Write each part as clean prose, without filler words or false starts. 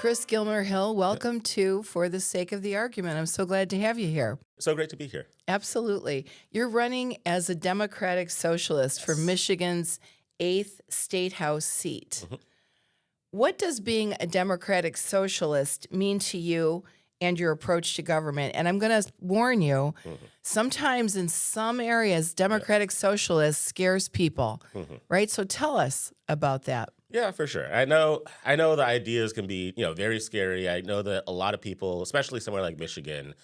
Chris Gilmer-Hill, welcome to For the Sake of the Argument. I'm so glad to have you here. So great to be here. Absolutely. You're running as a Democratic Socialist for Yes. Michigan's 8th State House seat. Mhm. What does being a Democratic Socialist mean to you and your approach to government? And I'm going to warn you, Mhm. sometimes in some areas, Democratic Socialist scares people, Mhm. right? So tell us about that. Yeah, for sure. I know the ideas can be, very scary. I know that a lot of people, especially somewhere like Michigan,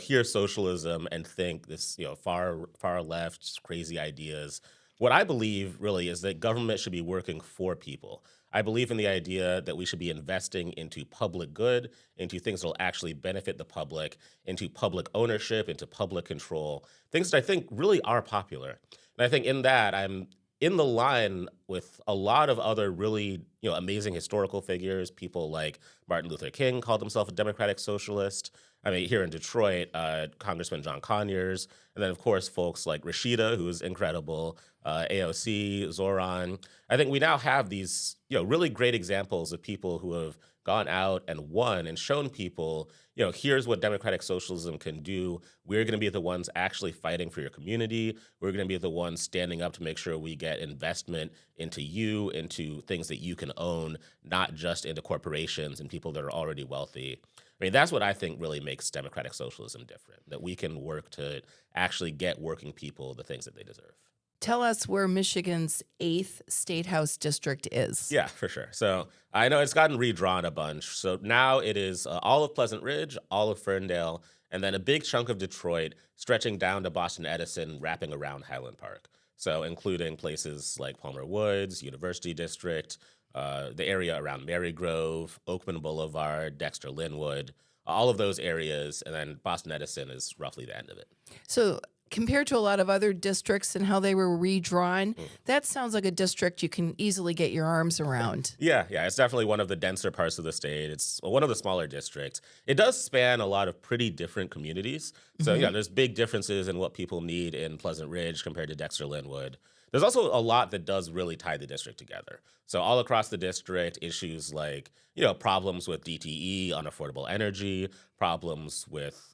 hear socialism and think this, far left crazy ideas. What I believe really is that government should be working for people. I believe in the idea that we should be investing into public good, into things that will actually benefit the public, into public ownership, into public control, things that I think really are popular. And I think in that I'm in the line with a lot of other really, amazing historical figures. People like Martin Luther King called himself a democratic socialist. I mean, here in Detroit, Congressman John Conyers, and then of course folks like Rashida, who's incredible, AOC, Zoran. I think we now have these, really great examples of people who have gone out and won and shown people, here's what democratic socialism can do. We're going to be the ones actually fighting for your community. We're going to be the ones standing up to make sure we get investment into you, into things that you can own, not just into corporations and people that are already wealthy. I mean, that's what I think really makes democratic socialism different, that we can work to actually get working people the things that they deserve. Tell us where Michigan's 8th State House district is. Yeah, for sure. So I know it's gotten redrawn a bunch. So now it is all of Pleasant Ridge, all of Ferndale, and then a big chunk of Detroit stretching down to Boston Edison, wrapping around Highland Park. So including places like Palmer Woods, University District, the area around Marygrove, Oakman Boulevard, Dexter Linwood, all of those areas, and then Boston Edison is roughly the end of it. So, compared to a lot of other districts and how they were redrawn, Mhm. that sounds like a district you can easily get your arms around. Yeah, it's definitely one of the denser parts of the state. It's one of the smaller districts. It does span a lot of pretty different communities. So, Mhm. there's big differences in what people need in Pleasant Ridge compared to Dexter Linwood. There's also a lot that does really tie the district together. So, all across the district, issues like, problems with DTE, unaffordable energy, problems with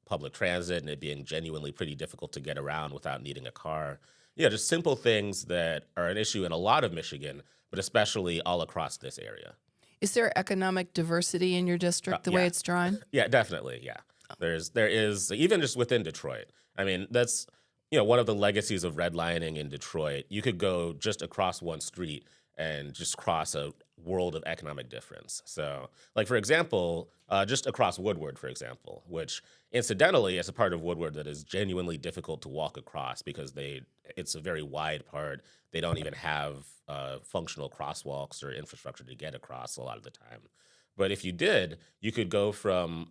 public transit and it being genuinely pretty difficult to get around without needing a car. Yeah, just simple things that are an issue in a lot of Michigan, but especially all across this area. Is there economic diversity in your district the way Yeah, it's drawn? yeah, definitely. Yeah, there is even just within Detroit. I mean, that's one of the legacies of redlining in Detroit. You could go just across one street and just cross a world of economic difference. So, like for example, just across Woodward, for example, which incidentally is a part of Woodward that is genuinely difficult to walk across because it's a very wide part. They don't even have functional crosswalks or infrastructure to get across a lot of the time. But if you did, you could go from,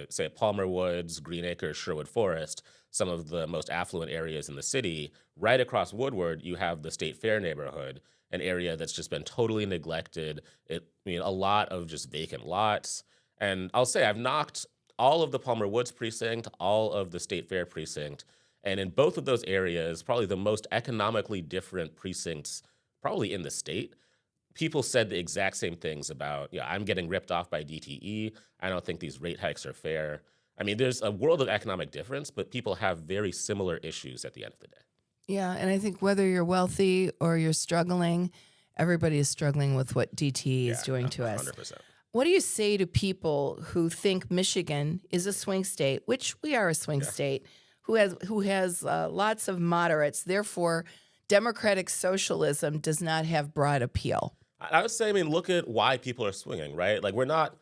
say, Palmer Woods, Green Acres, Sherwood Forest, some of the most affluent areas in the city. Right across Woodward, you have the State Fair neighborhood, an area that's just been totally neglected. A lot of just vacant lots. And I'll say I've knocked all of the Palmer Woods precinct, all of the State Fair precinct, and in both of those areas, probably the most economically different precincts, probably in the state, people said the exact same things about, I'm getting ripped off by DTE. I don't think these rate hikes are fair. I mean, there's a world of economic difference, but people have very similar issues at the end of the day. Yeah, and I think whether you're wealthy or you're struggling, everybody is struggling with what DTE is Yeah, doing to us. 100%. What do you say to people who think Michigan is a swing state, which we are a swing Yeah. state, who has lots of moderates, therefore democratic socialism does not have broad appeal? I would say, look at why people are swinging, right? Like we're not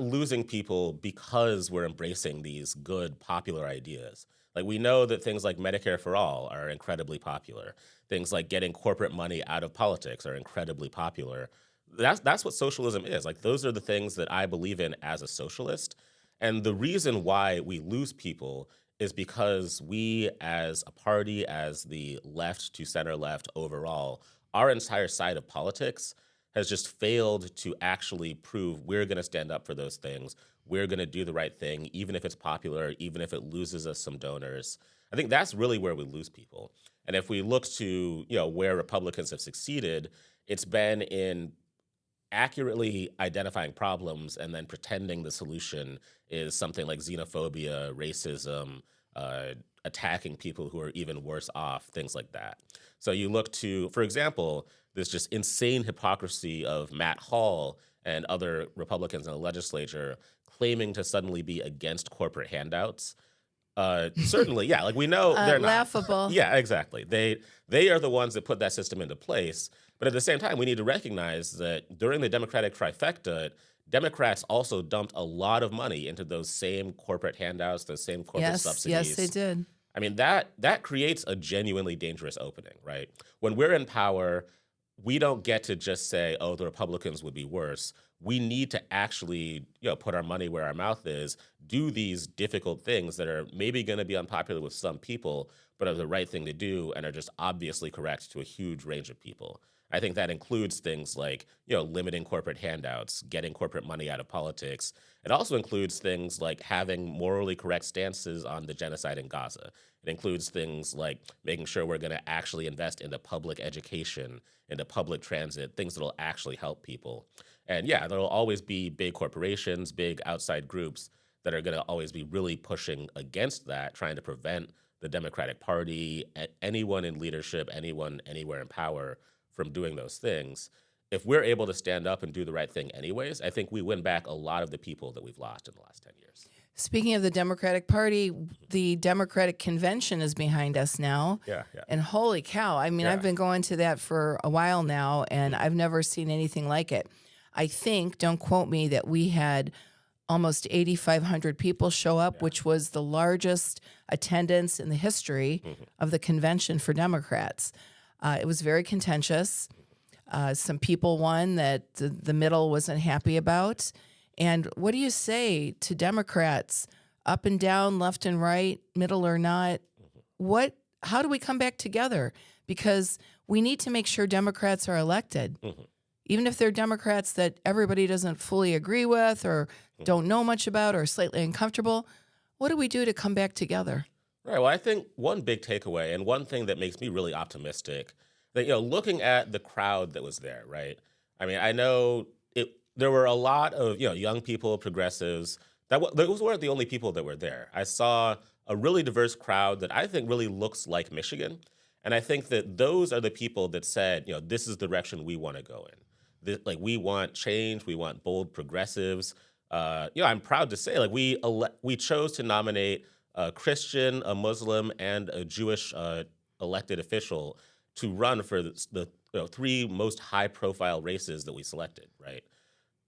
losing people because we're embracing these good popular ideas. Like we know that things like Medicare for all are incredibly popular. Things like getting corporate money out of politics are incredibly popular. That's what socialism is. Like those are the things that I believe in as a socialist. And the reason why we lose people is because we as a party, as the left to center left overall, our entire side of politics has just failed to actually prove we're going to stand up for those things. We're going to do the right thing, even if it's popular, even if it loses us some donors. I think that's really where we lose people. And if we look to where Republicans have succeeded, it's been in accurately identifying problems and then pretending the solution is something like xenophobia, racism, attacking people who are even worse off, things like that. So you look to, for example, this just insane hypocrisy of Matt Hall and other Republicans in the legislature claiming to suddenly be against corporate handouts. Certainly, yeah, like we know they're not. Laughable. Yeah, exactly. They are the ones that put that system into place. But at the same time, we need to recognize that during the Democratic trifecta, Democrats also dumped a lot of money into those same corporate handouts, those same corporate subsidies. Yes, they did. I mean, that creates a genuinely dangerous opening, right? When we're in power, we don't get to just say, oh, the Republicans would be worse. We need to actually, put our money where our mouth is, do these difficult things that are maybe going to be unpopular with some people, but are the right thing to do and are just obviously correct to a huge range of people. I think that includes things like, limiting corporate handouts, getting corporate money out of politics. It also includes things like having morally correct stances on the genocide in Gaza. It includes things like making sure we're going to actually invest into public education, into public transit, things that will actually help people. And yeah, there will always be big corporations, big outside groups that are going to always be really pushing against that, trying to prevent the Democratic Party, anyone in leadership, anyone anywhere in power from doing those things. If we're able to stand up and do the right thing anyways, I think we win back a lot of the people that we've lost in the last 10 years. Speaking of the Democratic Party, the Democratic Convention is behind us now. Yeah. And holy cow, I mean, Yeah. I've been going to that for a while now, and I've never seen anything like it. I think, don't quote me, that we had almost 8,500 people show up, which was the largest attendance in the history of the convention for Democrats. It was very contentious. Some people won that the middle wasn't happy about. And what do you say to Democrats, up and down, left and right, middle or not? How do we come back together? Because we need to make sure Democrats are elected. Even if they're Democrats that everybody doesn't fully agree with or don't know much about or are slightly uncomfortable, what do we do to come back together? Right. Well, I think one big takeaway and one thing that makes me really optimistic that, looking at the crowd that was there, right? I mean, I know there were a lot of, young people, progressives. Those weren't the only people that were there. I saw a really diverse crowd that I think really looks like Michigan. And I think that those are the people that said, this is the direction we want to go in. We want change. We want bold progressives. I'm proud to say, we chose to nominate a Christian, a Muslim, and a Jewish elected official to run for the three most high-profile races that we selected, right?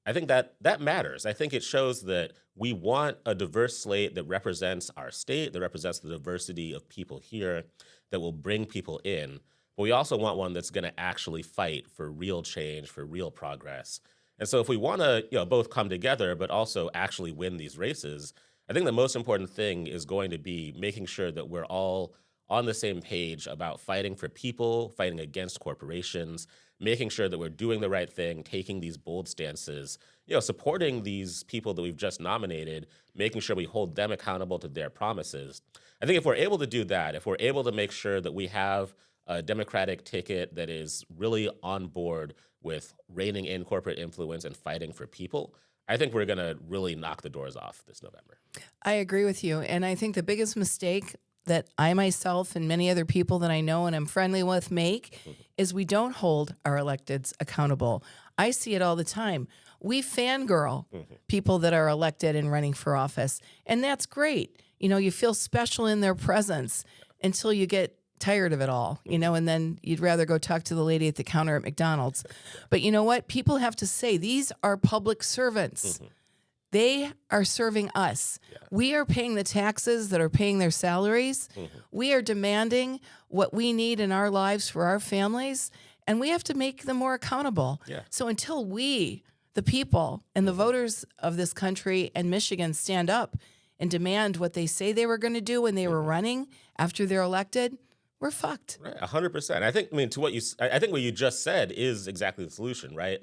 I think that matters. I think it shows that we want a diverse slate that represents our state, that represents the diversity of people here, that will bring people in. But we also want one that's going to actually fight for real change, for real progress. And so if we want to, both come together, but also actually win these races, I think the most important thing is going to be making sure that we're all on the same page about fighting for people, fighting against corporations, making sure that we're doing the right thing, taking these bold stances, supporting these people that we've just nominated, making sure we hold them accountable to their promises. I think if we're able to do that, if we're able to make sure that we have a Democratic ticket that is really on board with reining in corporate influence and fighting for people, I think we're going to really knock the doors off this November. I agree with you. And I think the biggest mistake that I myself and many other people that I know and I'm friendly with make is we don't hold our electeds accountable. I see it all the time. We fangirl people that are elected and running for office, and that's great. You feel special in their presence until you get tired of it all, and then you'd rather go talk to the lady at the counter at McDonald's. But you know what? People have to say these are public servants. They are serving us. Yeah. We are paying the taxes that are paying their salaries. We are demanding what we need in our lives for our families, and we have to make them more accountable. Yeah. So until we, the people and the voters of this country and Michigan, stand up and demand what they say they were going to do when they were running after they're elected, we're fucked. Right, 100%. I think what you just said is exactly the solution, right?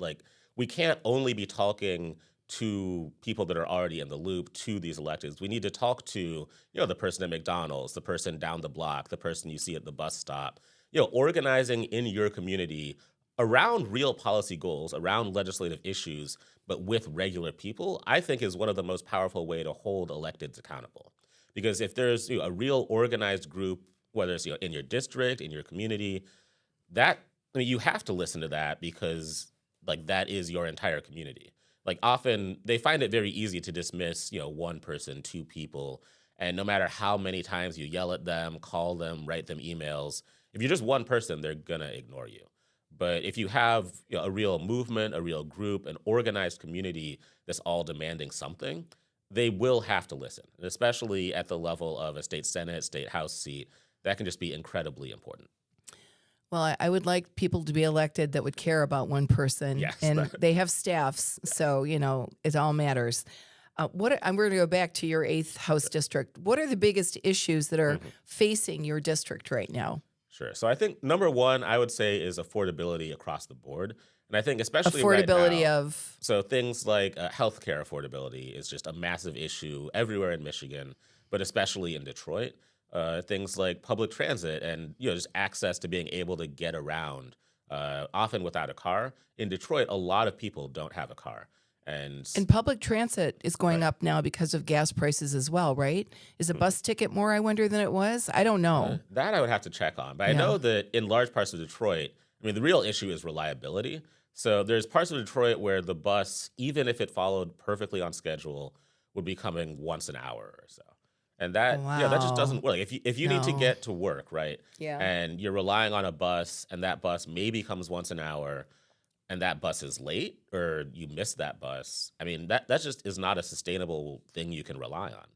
We can't only be talking to people that are already in the loop to these electeds. We need to talk to, the person at McDonald's, the person down the block, the person you see at the bus stop, organizing in your community around real policy goals, around legislative issues, but with regular people, I think is one of the most powerful way to hold electeds accountable. Because if there's a real organized group, whether it's in your district, in your community, that I mean, you have to listen to that because like that is your entire community. Like often they find it very easy to dismiss, one person, two people, and no matter how many times you yell at them, call them, write them emails, if you're just one person, they're gonna ignore you. But if you have a real movement, a real group, an organized community that's all demanding something, they will have to listen, and especially at the level of a state senate, state house seat. That can just be incredibly important. Well, I would like people to be elected that would care about one person, Yes. and they have staffs, so it all matters. I'm going to go back to your 8th House district. What are the biggest issues that are facing your district right now? Sure. So I think number one, I would say, is affordability across the board. And I think especially right Affordability now, of so things like healthcare affordability is just a massive issue everywhere in Michigan, but especially in Detroit. Things like public transit and just access to being able to get around, often without a car. In Detroit, a lot of people don't have a car. And public transit is going Right. up now because of gas prices as well, right? Is a bus ticket more, I wonder, than it was? I don't know. That I would have to check on. But I Yeah. know that in large parts of Detroit, I mean, the real issue is reliability. So there's parts of Detroit where the bus, even if it followed perfectly on schedule, would be coming once an hour or so. And that just doesn't Wow. work. If you need to No. get to work, right? Yeah. And you're relying on a bus and that bus maybe comes once an hour and that bus is late or you miss that bus, I mean, that just is not a sustainable thing you can rely on.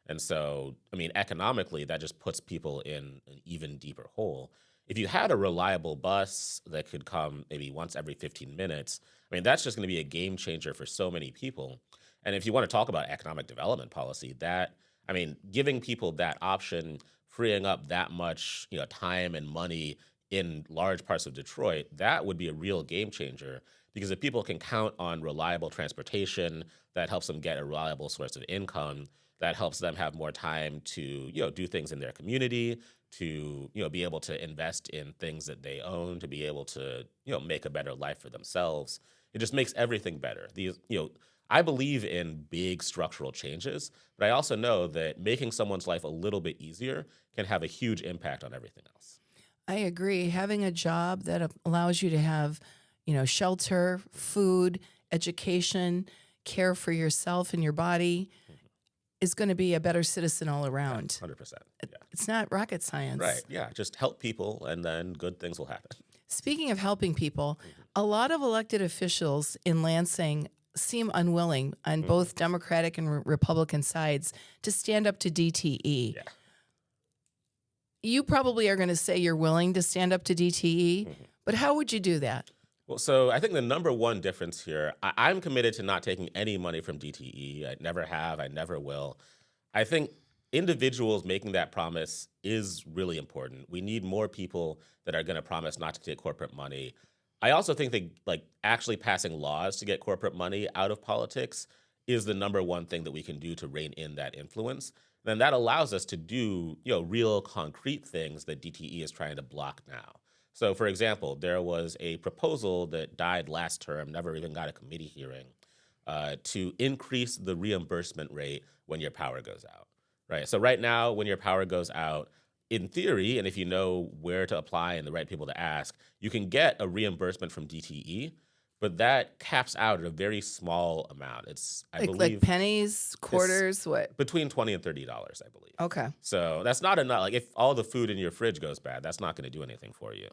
And so, I mean, economically, that just puts people in an even deeper hole. If you had a reliable bus that could come maybe once every 15 minutes, I mean, that's just going to be a game changer for so many people. And if you want to talk about economic development policy, I mean, giving people that option, freeing up that much, time and money in large parts of Detroit, that would be a real game changer because if people can count on reliable transportation, that helps them get a reliable source of income, that helps them have more time to, do things in their community, to, be able to invest in things that they own, to be able to, make a better life for themselves. It just makes everything better. I believe in big structural changes, but I also know that making someone's life a little bit easier can have a huge impact on everything else. I agree. Having a job that allows you to have, shelter, food, education, care for yourself and your body is going to be a better citizen all around. 100%. Yeah. It's not rocket science. Right. Yeah. Just help people and then good things will happen. Speaking of helping people, a lot of elected officials in Lansing seem unwilling on both Democratic and Republican sides to stand up to DTE. Yeah. You probably are going to say you're willing to stand up to DTE, but how would you do that? Well, so I think the number one difference here, I'm committed to not taking any money from DTE. I never have. I never will. I think individuals making that promise is really important. We need more people that are going to promise not to take corporate money. I also think that actually passing laws to get corporate money out of politics is the number one thing that we can do to rein in that influence. Then that allows us to do real concrete things that DTE is trying to block now. So, for example, there was a proposal that died last term, never even got a committee hearing, to increase the reimbursement rate when your power goes out. Right. So right now, when your power goes out, in theory, and if you know where to apply and the right people to ask, you can get a reimbursement from DTE, but that caps out at a very small amount. It's, I believe, Like pennies, quarters, what? between $20 and $30, I believe. Okay. So that's not enough. Like if all the food in your fridge goes bad, that's not going to do anything for you.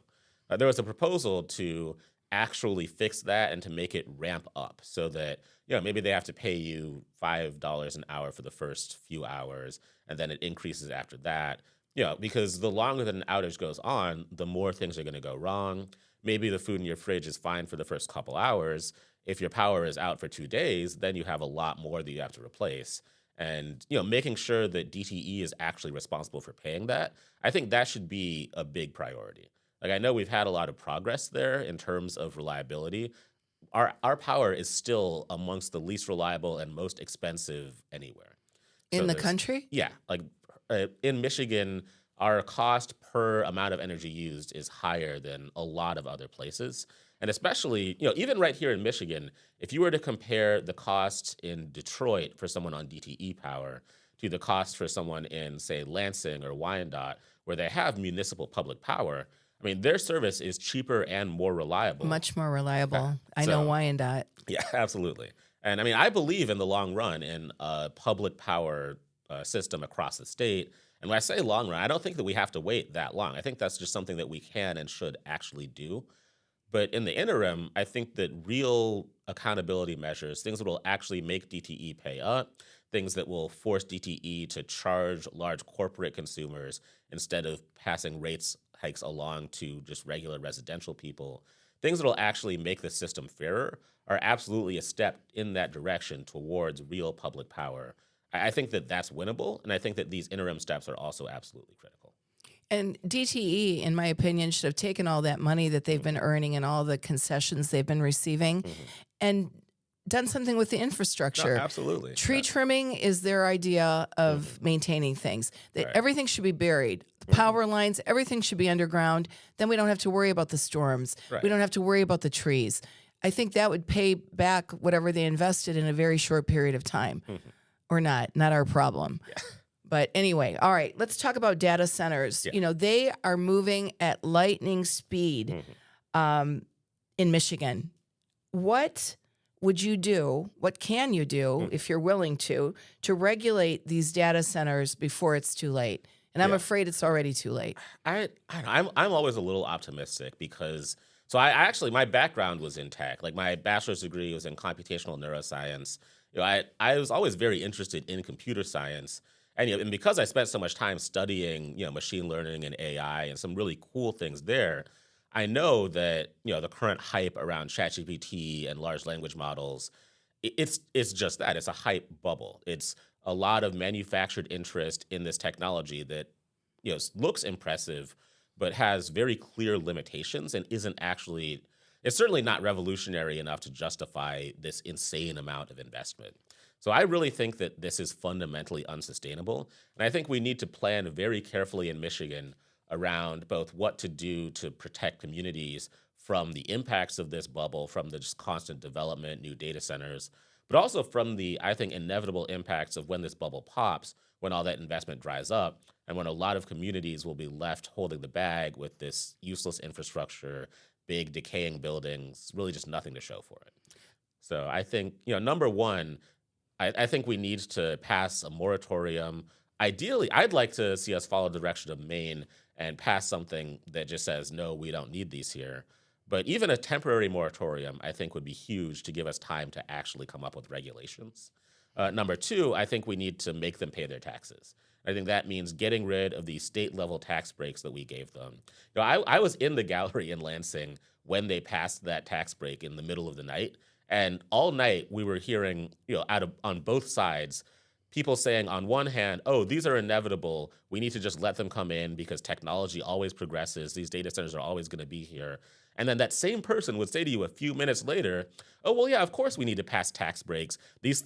There was a proposal to actually fix that and to make it ramp up so that maybe they have to pay you $5 an hour for the first few hours, and then it increases after that. Because the longer that an outage goes on, the more things are going to go wrong. Maybe the food in your fridge is fine for the first couple hours. If your power is out for 2 days, then you have a lot more that you have to replace. And making sure that DTE is actually responsible for paying that, I think that should be a big priority. Like I know we've had a lot of progress there in terms of reliability. Our power is still amongst the least reliable and most expensive anywhere. In the there's- country? Yeah, like in Michigan, our cost per amount of energy used is higher than a lot of other places. And especially, even right here in Michigan, if you were to compare the cost in Detroit for someone on DTE power to the cost for someone in, say, Lansing or Wyandotte, where they have municipal public power, I mean, their service is cheaper and more reliable. Much more reliable. I know So, Wyandotte. yeah, absolutely. And I mean, I believe in the long run in a public power system across the state. And when I say long run, I don't think that we have to wait that long. I think that's just something that we can and should actually do. But in the interim, I think that real accountability measures, things that will actually make DTE pay up, things that will force DTE to charge large corporate consumers instead of passing rates hikes along to just regular residential people, things that will actually make the system fairer are absolutely a step in that direction towards real public power. I think that that's winnable, and I think that these interim steps are also absolutely critical. And DTE, in my opinion, should have taken all that money that they've been earning and all the concessions they've been receiving and done something with the infrastructure. No, absolutely. Tree trimming is their idea of maintaining things. That Right. everything should be buried. The power lines, everything should be underground. Then we don't have to worry about the storms. Right. We don't have to worry about the trees. I think that would pay back whatever they invested in a very short period of time. Or not our problem. Yeah. But anyway, all right, let's talk about data centers. Yeah. They are moving at lightning speed in Michigan. What would you do? What can you do, if you're willing to regulate these data centers before it's too late? And I'm afraid it's already too late. I'm always a little optimistic because I actually, my background was in tech. Like my bachelor's degree was in computational neuroscience. I was always very interested in computer science. And because I spent so much time studying, machine learning and AI and some really cool things there, I know that, the current hype around ChatGPT and large language models, it's just that. It's a hype bubble. It's a lot of manufactured interest in this technology that, looks impressive, but has very clear limitations and it's certainly not revolutionary enough to justify this insane amount of investment. So I really think that this is fundamentally unsustainable. And I think we need to plan very carefully in Michigan around both what to do to protect communities from the impacts of this bubble, from the just constant development, new data centers, but also from the, I think, inevitable impacts of when this bubble pops, when all that investment dries up, and when a lot of communities will be left holding the bag with this useless infrastructure, big decaying buildings, really just nothing to show for it. So I think, number one, I think we need to pass a moratorium. Ideally, I'd like to see us follow the direction of Maine and pass something that just says, no, we don't need these here. But even a temporary moratorium, I think, would be huge to give us time to actually come up with regulations. Number two, I think we need to make them pay their taxes. I think that means getting rid of the state-level tax breaks that we gave them. I was in the gallery in Lansing when they passed that tax break in the middle of the night, and all night we were hearing, on both sides, people saying on one hand, oh, these are inevitable. We need to just let them come in because technology always progresses. These data centers are always going to be here. And then that same person would say to you a few minutes later, oh, well, yeah, of course we need to pass tax breaks. These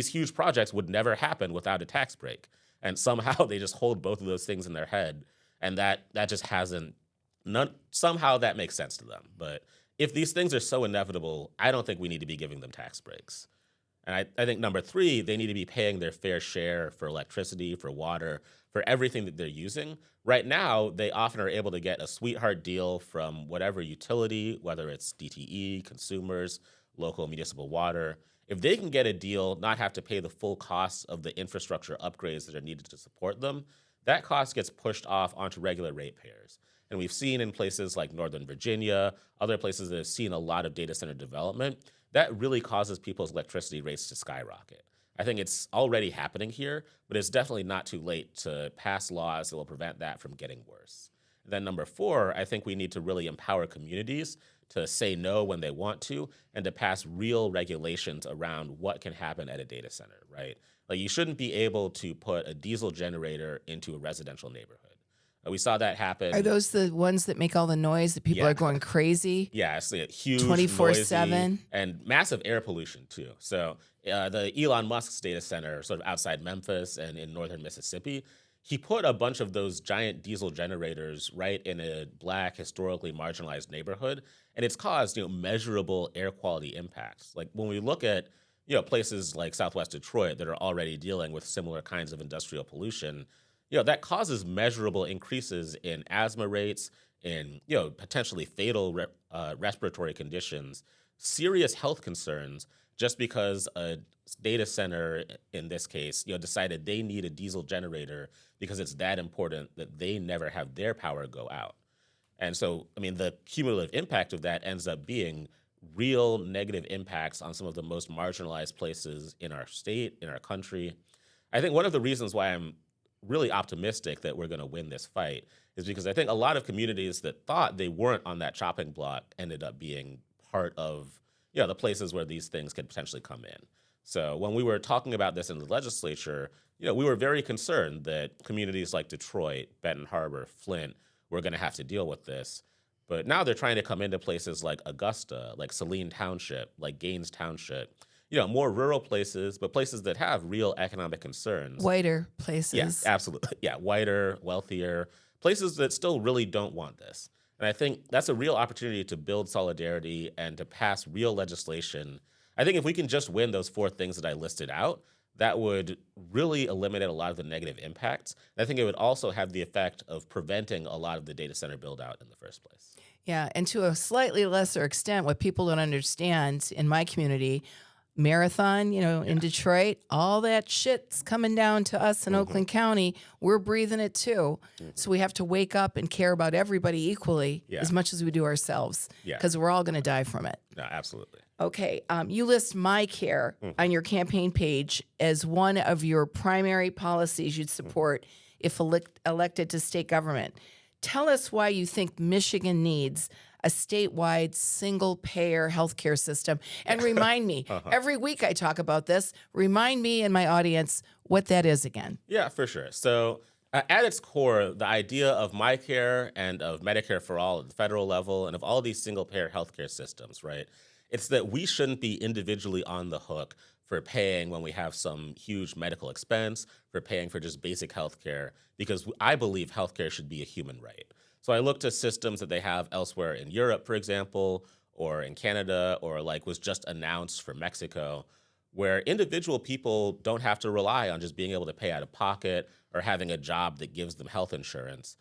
huge projects would never happen without a tax break. And somehow they just hold both of those things in their head. And that just somehow that makes sense to them. But if these things are so inevitable, I don't think we need to be giving them tax breaks. And I think number three, they need to be paying their fair share for electricity, for water, for everything that they're using. Right now, they often are able to get a sweetheart deal from whatever utility, whether it's DTE, consumers, local municipal water. If they can get a deal, not have to pay the full costs of the infrastructure upgrades that are needed to support them, that cost gets pushed off onto regular ratepayers. And we've seen in places like Northern Virginia, other places that have seen a lot of data center development, that really causes people's electricity rates to skyrocket. I think it's already happening here, but it's definitely not too late to pass laws that will prevent that from getting worse. And then number four, I think we need to really empower communities to say no when they want to and to pass real regulations around what can happen at a data center, right? Like you shouldn't be able to put a diesel generator into a residential neighborhood. We saw that happen. Are those the ones that make all the noise that people are going crazy? Yeah, it's huge, 24/7, and massive air pollution too. So the Elon Musk's data center, sort of outside Memphis and in northern Mississippi, he put a bunch of those giant diesel generators right in a Black, historically marginalized neighborhood, and it's caused measurable air quality impacts. Like when we look at places like Southwest Detroit that are already dealing with similar kinds of industrial pollution, that causes measurable increases in asthma rates, in potentially fatal respiratory conditions, serious health concerns, just because a data center in this case decided they need a diesel generator because it's that important that they never have their power go out. And so, I mean, the cumulative impact of that ends up being real negative impacts on some of the most marginalized places in our state, in our country. I think one of the reasons why I'm really optimistic that we're going to win this fight is because I think a lot of communities that thought they weren't on that chopping block ended up being part of the places where these things could potentially come in. So when we were talking about this in the legislature, we were very concerned that communities like Detroit, Benton Harbor, Flint were going to have to deal with this. But now they're trying to come into places like Augusta, like Saline Township, like Gaines Township, more rural places, but places that have real economic concerns. Whiter places. Yes, absolutely. Yeah, whiter, wealthier, places that still really don't want this. And I think that's a real opportunity to build solidarity and to pass real legislation. I think if we can just win those 4 things that I listed out, that would really eliminate a lot of the negative impacts. And I think it would also have the effect of preventing a lot of the data center build out in the first place. Yeah, and to a slightly lesser extent, what people don't understand in my community, Marathon, in Detroit, all that shit's coming down to us in Oakland County. We're breathing it too. So we have to wake up and care about everybody equally as much as we do ourselves, because we're all going to die from it. No, absolutely. Okay, you list MICARE on your campaign page as one of your primary policies you'd support if elected to state government. Tell us why you think Michigan needs a statewide single-payer healthcare system. And remind me, every week I talk about this, remind me and my audience what that is again. Yeah, for sure. So at its core, the idea of MICARE and of Medicare for All at the federal level and of all these single-payer healthcare systems, right? It's that we shouldn't be individually on the hook for paying when we have some huge medical expense, for paying for just basic healthcare, because I believe healthcare should be a human right. So I look to systems that they have elsewhere in Europe, for example, or in Canada, or like was just announced for Mexico, where individual people don't have to rely on just being able to pay out of pocket or having a job that gives them health insurance.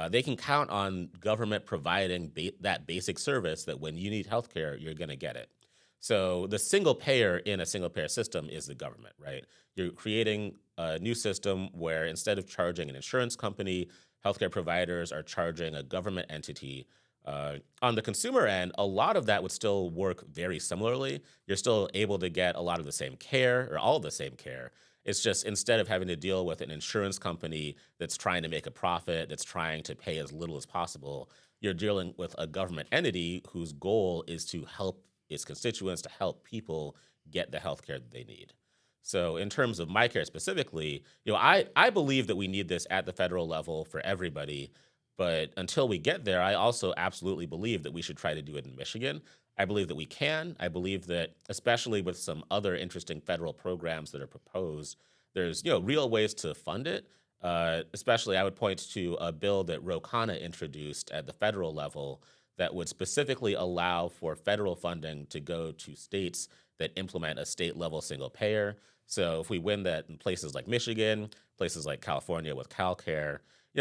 They can count on government providing that basic service that when you need healthcare, you're going to get it. So the single payer in a single payer system is the government, right? You're creating a new system where instead of charging an insurance company, healthcare providers are charging a government entity. On the consumer end, a lot of that would still work very similarly. You're still able to get a lot of the same care or all of the same care. It's just instead of having to deal with an insurance company that's trying to make a profit, that's trying to pay as little as possible, you're dealing with a government entity whose goal is to help its constituents, to help people get the healthcare that they need. So in terms of MICARE specifically, I believe that we need this at the federal level for everybody. But until we get there, I also absolutely believe that we should try to do it in Michigan. I believe that we can. I believe that, especially with some other interesting federal programs that are proposed, there's real ways to fund it. Especially, I would point to a bill that Ro Khanna introduced at the federal level that would specifically allow for federal funding to go to states that implement a state-level single payer. So if we win that in places like Michigan, places like California with CalCare,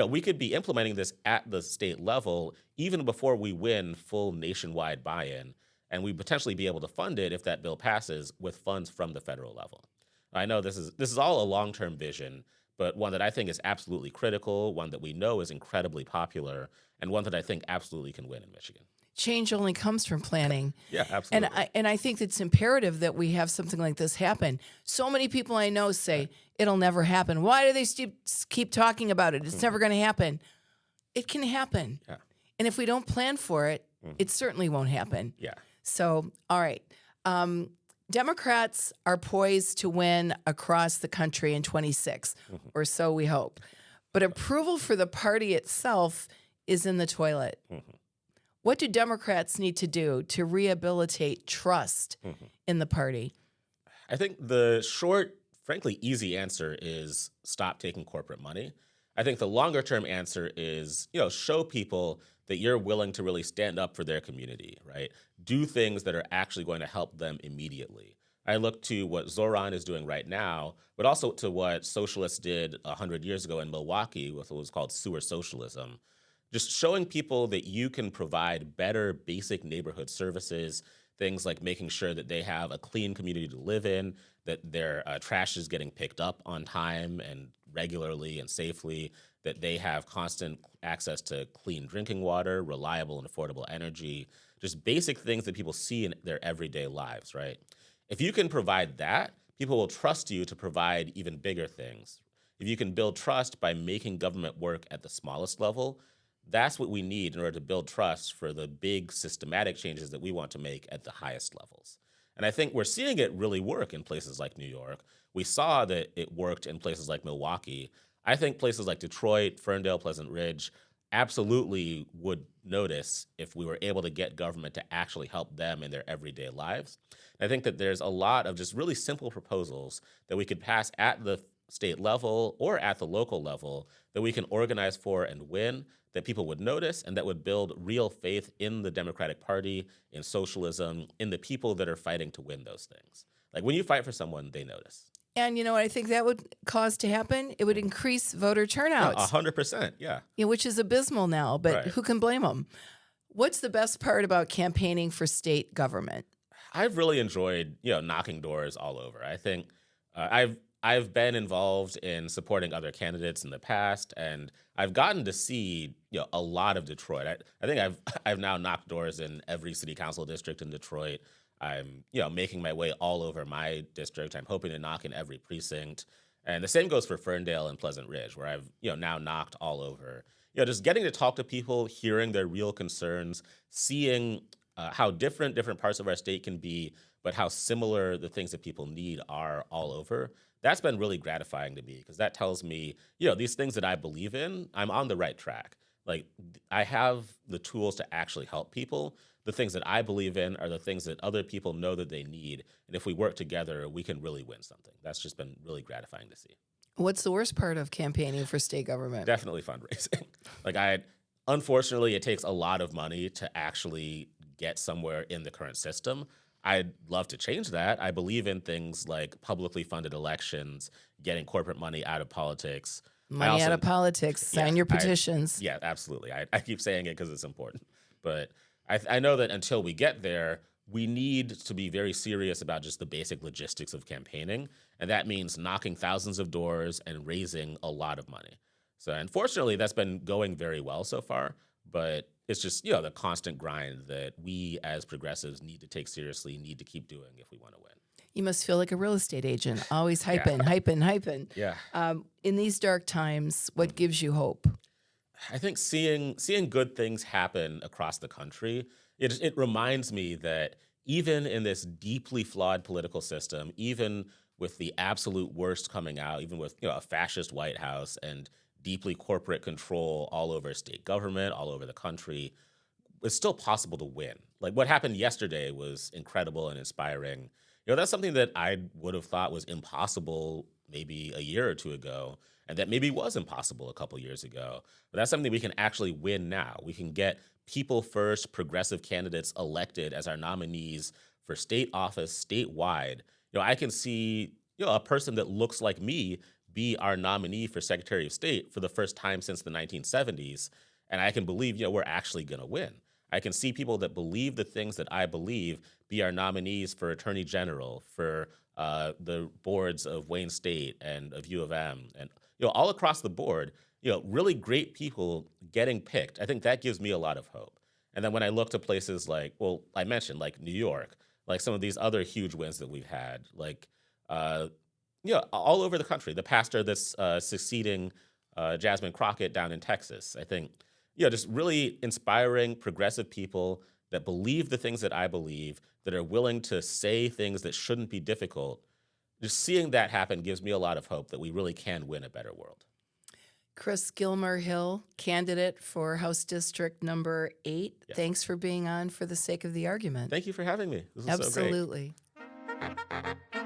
we could be implementing this at the state level even before we win full nationwide buy-in, and we potentially be able to fund it if that bill passes with funds from the federal level. I know this is all a long-term vision, but one that I think is absolutely critical, one that we know is incredibly popular, and one that I think absolutely can win in Michigan. Change only comes from planning. Yeah, absolutely. And I think it's imperative that we have something like this happen. So many people I know say it'll never happen. Why do they keep talking about it? It's never going to happen. It can happen. Yeah. And if we don't plan for it, it certainly won't happen. Yeah. So, all right. Democrats are poised to win across the country in 26, or so we hope. But approval for the party itself is in the toilet. What do Democrats need to do to rehabilitate trust in the party? I think the short, frankly, easy answer is stop taking corporate money. I think the longer term answer is, show people that you're willing to really stand up for their community, right? Do things that are actually going to help them immediately. I look to what Zoran is doing right now, but also to what socialists did 100 years ago in Milwaukee with what was called sewer socialism. Just showing people that you can provide better basic neighborhood services, things like making sure that they have a clean community to live in, that their trash is getting picked up on time and regularly and safely, that they have constant access to clean drinking water, reliable and affordable energy, just basic things that people see in their everyday lives, right? If you can provide that, people will trust you to provide even bigger things. If you can build trust by making government work at the smallest level, that's what we need in order to build trust for the big systematic changes that we want to make at the highest levels. And I think we're seeing it really work in places like New York. We saw that it worked in places like Milwaukee. I think places like Detroit, Ferndale, Pleasant Ridge absolutely would notice if we were able to get government to actually help them in their everyday lives. And I think that there's a lot of just really simple proposals that we could pass at the state level or at the local level that we can organize for and win, that people would notice, and that would build real faith in the Democratic Party, in socialism, in the people that are fighting to win those things. Like when you fight for someone, they notice. And you know what I think that would cause to happen? It would increase voter turnout. 100%, yeah. Which is abysmal now, but Right. who can blame them? What's the best part about campaigning for state government? I've really enjoyed, knocking doors all over. I think I've been involved in supporting other candidates in the past, and I've gotten to see, a lot of Detroit. I think I've now knocked doors in every city council district in Detroit. I'm, making my way all over my district. I'm hoping to knock in every precinct. And the same goes for Ferndale and Pleasant Ridge, where I've, now knocked all over. Just getting to talk to people, hearing their real concerns, seeing how different parts of our state can be, but how similar the things that people need are all over. That's been really gratifying to me because that tells me, these things that I believe in, I'm on the right track. Like I have the tools to actually help people. The things that I believe in are the things that other people know that they need. And if we work together, we can really win something. That's just been really gratifying to see. What's the worst part of campaigning for state government? Definitely fundraising. Unfortunately, it takes a lot of money to actually get somewhere in the current system. I'd love to change that. I believe in things like publicly funded elections, getting corporate money out of politics. Money out of politics. Sign your petitions. Yeah, absolutely. I keep saying it because it's important. But I know that until we get there, we need to be very serious about just the basic logistics of campaigning. And that means knocking thousands of doors and raising a lot of money. So unfortunately, that's been going very well so far. But it's just, the constant grind that we as progressives need to take seriously, need to keep doing if we want to win. You must feel like a real estate agent, always hyping. Yeah. In these dark times, what gives you hope? I think seeing good things happen across the country, it reminds me that even in this deeply flawed political system, even with the absolute worst coming out, even with a fascist White House and deeply corporate control all over state government, all over the country, it's still possible to win. Like what happened yesterday was incredible and inspiring. That's something that I would have thought was impossible maybe a year or two ago, and that maybe was impossible a couple years ago. But that's something we can actually win now. We can get people first, progressive candidates elected as our nominees for state office statewide. I can see a person that looks like me be our nominee for Secretary of State for the first time since the 1970s, and I can believe we're actually going to win. I can see people that believe the things that I believe be our nominees for Attorney General, for the boards of Wayne State and of U of M, and all across the board, really great people getting picked. I think that gives me a lot of hope. And then when I look to places like, I mentioned like New York, like some of these other huge wins that we've had, like all over the country, the pastor that's succeeding Jasmine Crockett down in Texas, I think, just really inspiring progressive people that believe the things that I believe, that are willing to say things that shouldn't be difficult. Just seeing that happen gives me a lot of hope that we really can win a better world. Chris Gilmer-Hill, candidate for House District number 8. Yes. Thanks for being on For the Sake of the Argument. Thank you for having me. This was Absolutely. so great.